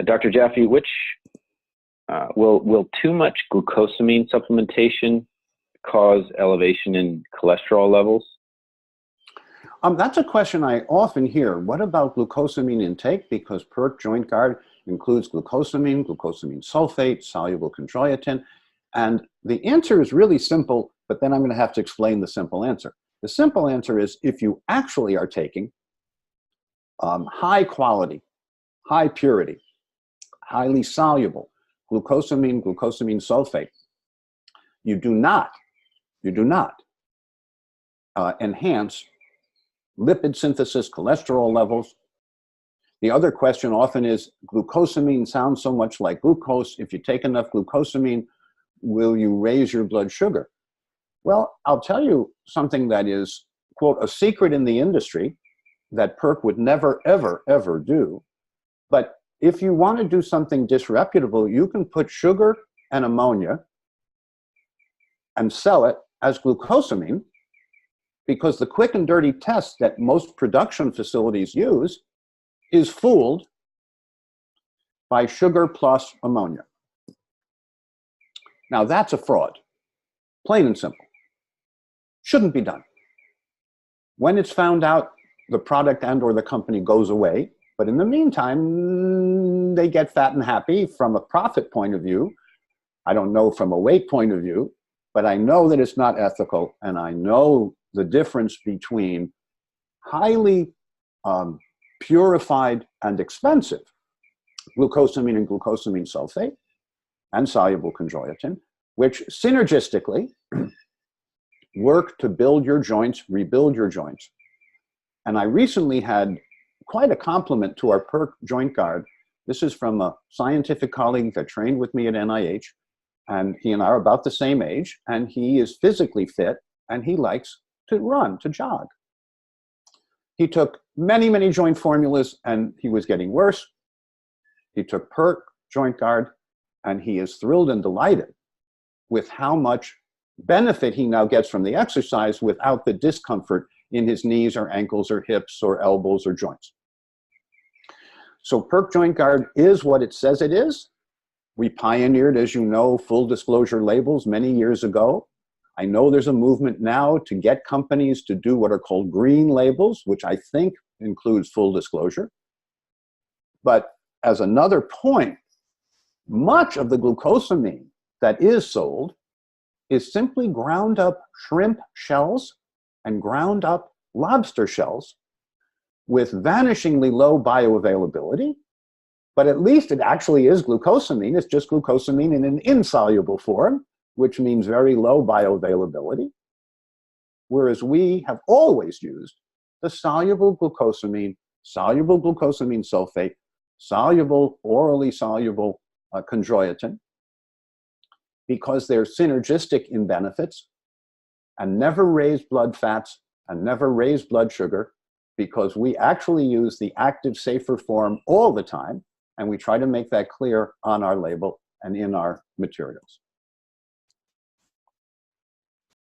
Dr. Jaffe, will too much glucosamine supplementation cause elevation in cholesterol levels? That's a question I often hear. What about glucosamine intake? Because PERC Joint Guard includes glucosamine, glucosamine sulfate, soluble chondroitin. And the answer is really simple, but then I'm going to have to explain the simple answer. The simple answer is if you actually are taking high quality, high purity, highly soluble glucosamine, glucosamine sulfate, you do not enhance lipid synthesis, cholesterol levels. The other question often is, glucosamine sounds so much like glucose. If you take enough glucosamine, will you raise your blood sugar? Well, I'll tell you something that is, quote, a secret in the industry that PERC would never, ever, ever do. But if you want to do something disreputable, you can put sugar and ammonia and sell it as glucosamine, because the quick and dirty test that most production facilities use is fooled by sugar plus ammonia. Now that's a fraud, plain and simple. Shouldn't be done. When it's found out, the product and or the company goes away, but in the meantime, they get fat and happy from a profit point of view. I don't know from a weight point of view, but I know that it's not ethical, and I know the difference between highly purified and expensive glucosamine and glucosamine sulfate and soluble chondroitin, which synergistically work to build your joints, rebuild your joints. And I recently had quite a compliment to our PERC Joint Guard. This is from a scientific colleague that trained with me at NIH, and he and I are about the same age, and he is physically fit, and he likes to run, to jog. He took many, many joint formulas, and he was getting worse. He took PERC Joint Guard, and he is thrilled and delighted with how much benefit he now gets from the exercise without the discomfort in his knees or ankles or hips or elbows or joints. So PERC Joint Guard is what it says it is. We pioneered, as you know, full disclosure labels many years ago. I know there's a movement now to get companies to do what are called green labels, which I think includes full disclosure. But as another point, much of the glucosamine that is sold is simply ground up shrimp shells and ground up lobster shells with vanishingly low bioavailability, but at least it actually is glucosamine. It's just glucosamine in an insoluble form, which means very low bioavailability, whereas we have always used the soluble glucosamine sulfate, soluble, orally soluble chondroitin, because they're synergistic in benefits and never raise blood fats and never raise blood sugar, because we actually use the active, safer form all the time, and we try to make that clear on our label and in our materials.